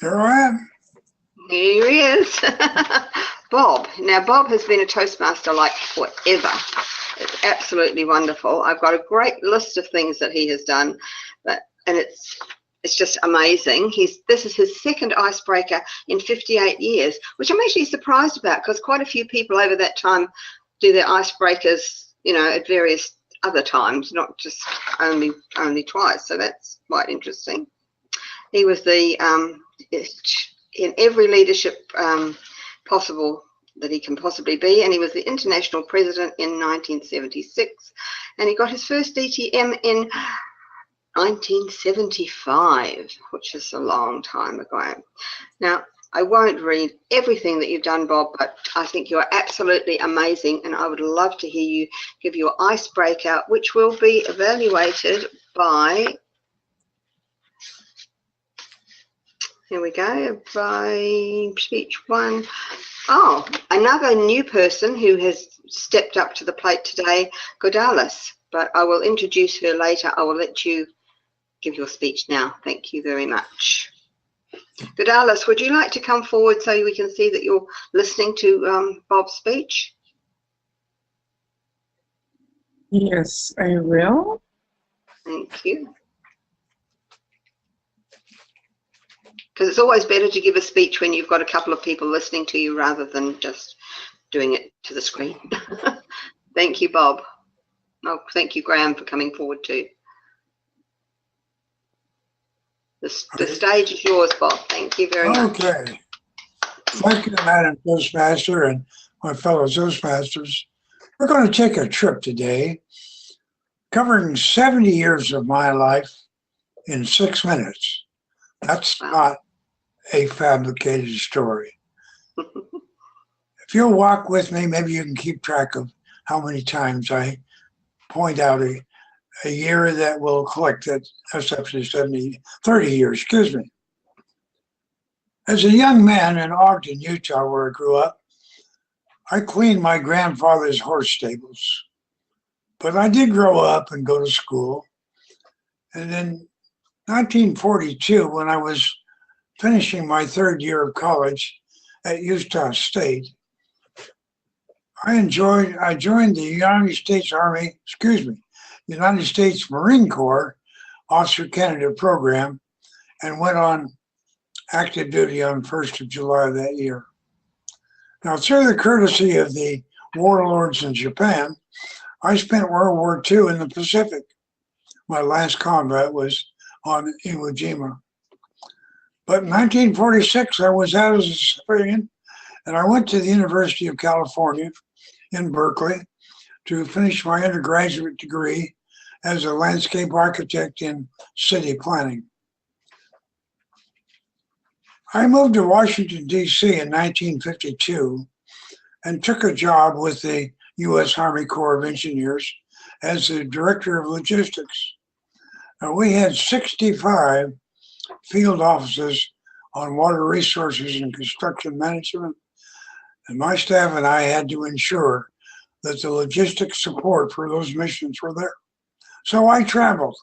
There I am. Here he is. Bob. Now, Bob has been a Toastmaster like forever. It's absolutely wonderful. I've got a great list of things that he has done, and it's just amazing. This is his second icebreaker in 58 years, which I'm actually surprised about because quite a few people over that time do their icebreakers, at various other times, not just only twice. So that's quite interesting. He was in every leadership possible that he can possibly be, and he was the international president in 1976, and he got his first DTM in 1975, which is a long time ago. Now, I won't read everything that you've done, Bob, but I think you're absolutely amazing, and I would love to hear you give your icebreaker, which will be evaluated by, here we go, by speech one. Oh, another new person who has stepped up to the plate today, Godalys, but I will introduce her later. I will let you give your speech now. Thank you very much. Godalys, would you like to come forward so we can see that you're listening to Bob's speech? Yes, I will. Thank you. Because it's always better to give a speech when you've got a couple of people listening to you rather than just doing it to the screen. Thank you, Bob. Oh, thank you, Graham, for coming forward too. The stage is yours, Bob. Thank you very much. Okay. Thank you, Madam Toastmaster and my fellow Toastmasters. We're going to take a trip today covering 70 years of my life in 6 minutes. That's not a fabricated story. If you'll walk with me, maybe you can keep track of how many times I point out a year that will collect that. That's up to 30 years, excuse me. As a young man in Ogden, Utah, where I grew up, I cleaned my grandfather's horse stables. But I did grow up and go to school. And in 1942, when I was finishing my third year of college at Utah State, I joined the United States United States Marine Corps Officer Candidate Program and went on active duty on 1st of July of that year. Now, through the courtesy of the warlords in Japan, I spent World War II in the Pacific. My last combat was on Iwo Jima. But in 1946, I was out as a civilian, and I went to the University of California in Berkeley to finish my undergraduate degree as a landscape architect in city planning. I moved to Washington, D.C. in 1952 and took a job with the U.S. Army Corps of Engineers as the Director of Logistics. Now, we had 65 field offices on water resources and construction management, and my staff and I had to ensure that the logistics support for those missions were there. So I traveled.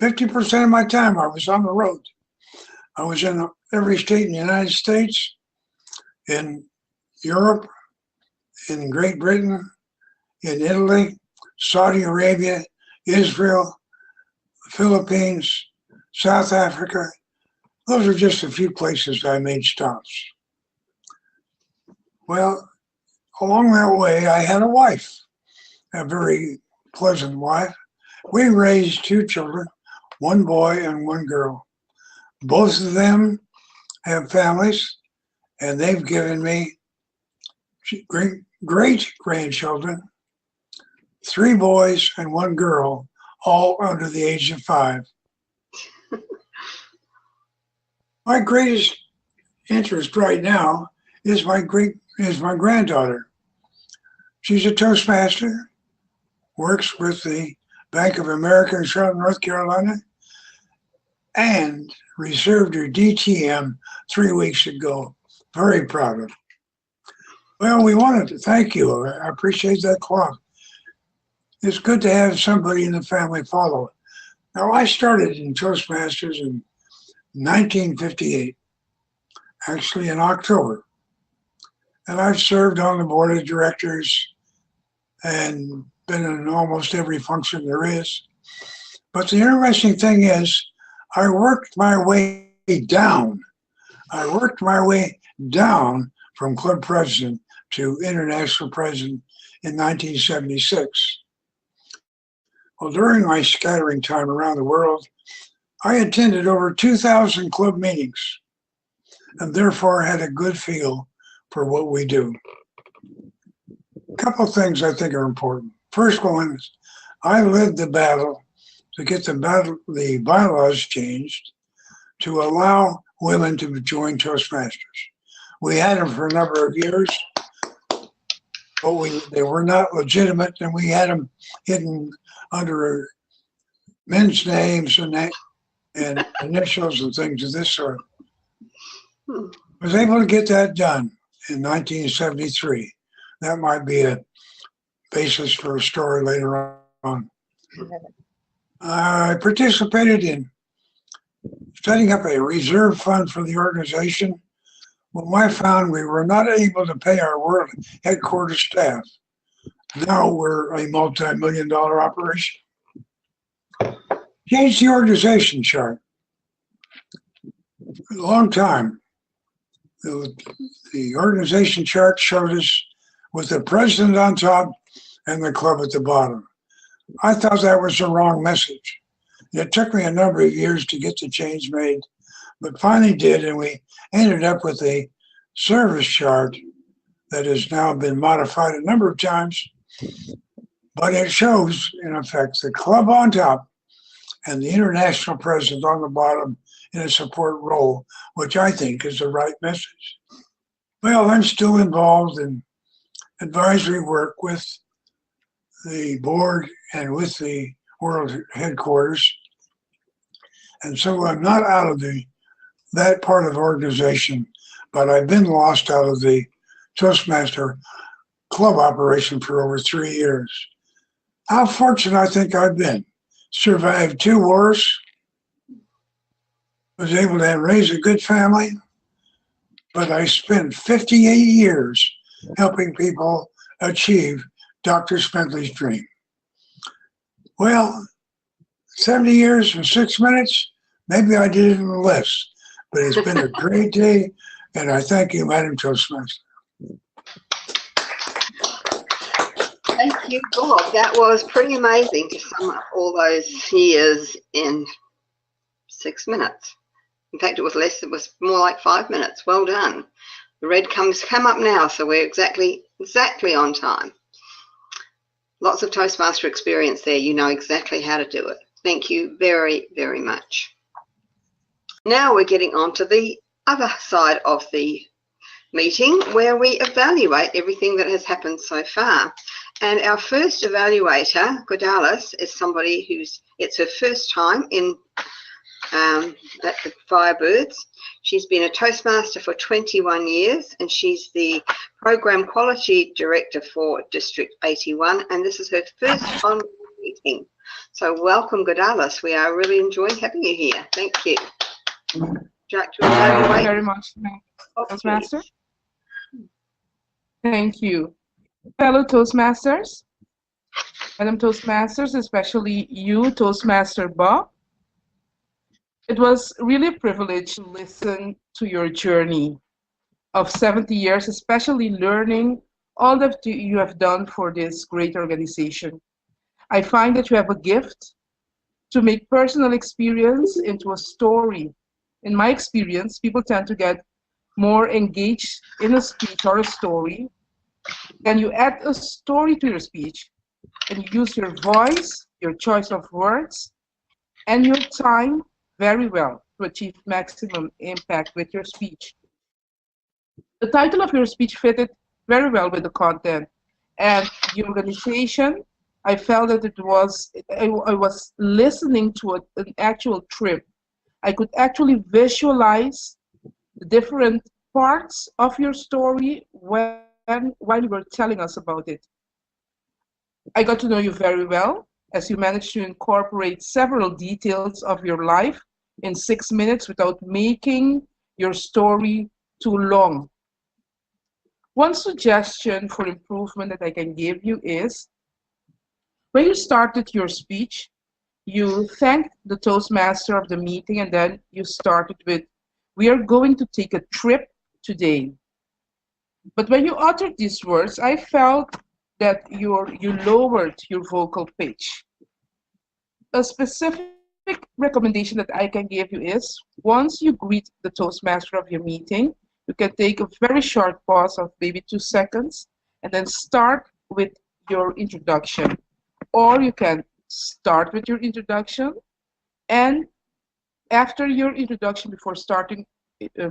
50% of my time I was on the road. I was in every state in the United States, in Europe, in Great Britain, in Italy, Saudi Arabia, Israel, Philippines, South Africa. Those are just a few places I made stops. Well, along that way, I had a wife, a very pleasant wife. We raised 2 children, 1 boy and 1 girl. Both of them have families, and they've given me great grandchildren, 3 boys and 1 girl, all under the age of 5. My greatest interest right now is my granddaughter. She's a Toastmaster, works with the Bank of America in Charlotte, North Carolina, and received her DTM 3 weeks ago. Very proud of her. Well, we wanted to thank you. I appreciate that clock. It's good to have somebody in the family follow. Now, I started in Toastmasters in 1958. actually in October. And I've served on the board of directors and been in almost every function there is. But the interesting thing is, I worked my way down. I worked my way down from club president to international president in 1976. Well, during my scattering time around the world, I attended over 2,000 club meetings and therefore had a good feel for what we do. A couple of things I think are important. First one is I led the battle to get the bylaws changed to allow women to join Toastmasters. We had them for a number of years, but they were not legitimate, and we had them hidden under men's names and initials and things of this sort. I was able to get that done in 1973. That might be a basis for a story later on. I participated in setting up a reserve fund for the organization when I found we were not able to pay our world headquarters staff. Now we're a multi-million-dollar operation. Changed the organization chart. For a long time, the organization chart showed us with the president on top and the club at the bottom. I thought that was the wrong message. It took me a number of years to get the change made, but finally did, and we ended up with a service chart that has now been modified a number of times, but it shows, in effect, the club on top and the international president on the bottom in a support role, which I think is the right message. Well, I'm still involved in advisory work with the board and with the world headquarters. And so I'm not out of that part of the organization, but I've been lost out of the Toastmaster club operation for over 3 years. How fortunate I think I've been. Survived 2 wars, was able to raise a good family, but I spent 58 years helping people achieve Dr. Smedley's dream. Well, 70 years and 6 minutes, maybe I did it in less, but it's been a great day, and I thank you, Madam Toastmaster. Thank you, Bob. That was pretty amazing to sum up all those years in 6 minutes. In fact, it was less, it was more like 5 minutes. Well done. The red come up now, so we're exactly on time. Lots of Toastmaster experience there. You know exactly how to do it. Thank you very, very much. Now we're getting on to the other side of the meeting where we evaluate everything that has happened so far. And our first evaluator, Godalys, is somebody it's her first time at the Firebirds. She's been a Toastmaster for 21 years, and she's the Program Quality Director for District 81, and this is her first online meeting. So welcome, Godalys. We are really enjoying having you here. Thank you. Would you like to evaluate? Thank you very much, Toastmaster. Thank you. Fellow Toastmasters, Madam Toastmasters, especially you, Toastmaster Bob. It was really a privilege to listen to your journey of 70 years, especially learning all that you have done for this great organization. I find that you have a gift to make personal experience into a story. In my experience, people tend to get more engaged in a speech or a story. Then you add a story to your speech, and you use your voice, your choice of words, and your time very well to achieve maximum impact with your speech. The title of your speech fitted very well with the content, and the organization, I felt that I was listening to an actual trip. I could actually visualize the different parts of your story while you were telling us about it. I got to know you very well as you managed to incorporate several details of your life in 6 minutes without making your story too long. One suggestion for improvement that I can give you is when you started your speech, you thanked the Toastmaster of the meeting and then you started with, "We are going to take a trip today." But when you uttered these words, I felt that you lowered your vocal pitch. A specific recommendation that I can give you is once you greet the Toastmaster of your meeting, you can take a very short pause of maybe 2 seconds and then start with your introduction. Or you can start with your introduction and after your introduction, before starting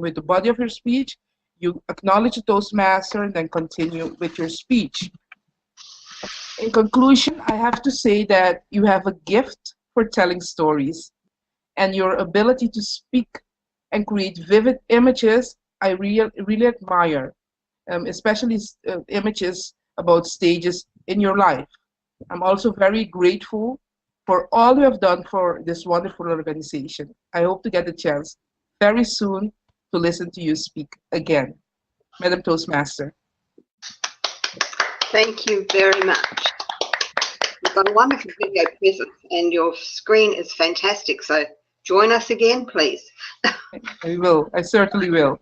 with the body of your speech, you acknowledge the Toastmaster and then continue with your speech. In conclusion, I have to say that you have a gift for telling stories, and your ability to speak and create vivid images, I really admire, especially images about stages in your life. I'm also very grateful for all you have done for this wonderful organization. I hope to get the chance very soon to listen to you speak again. Madam Toastmaster. Thank you very much. You've got a wonderful video presence and your screen is fantastic. So join us again, please. I will. I certainly will.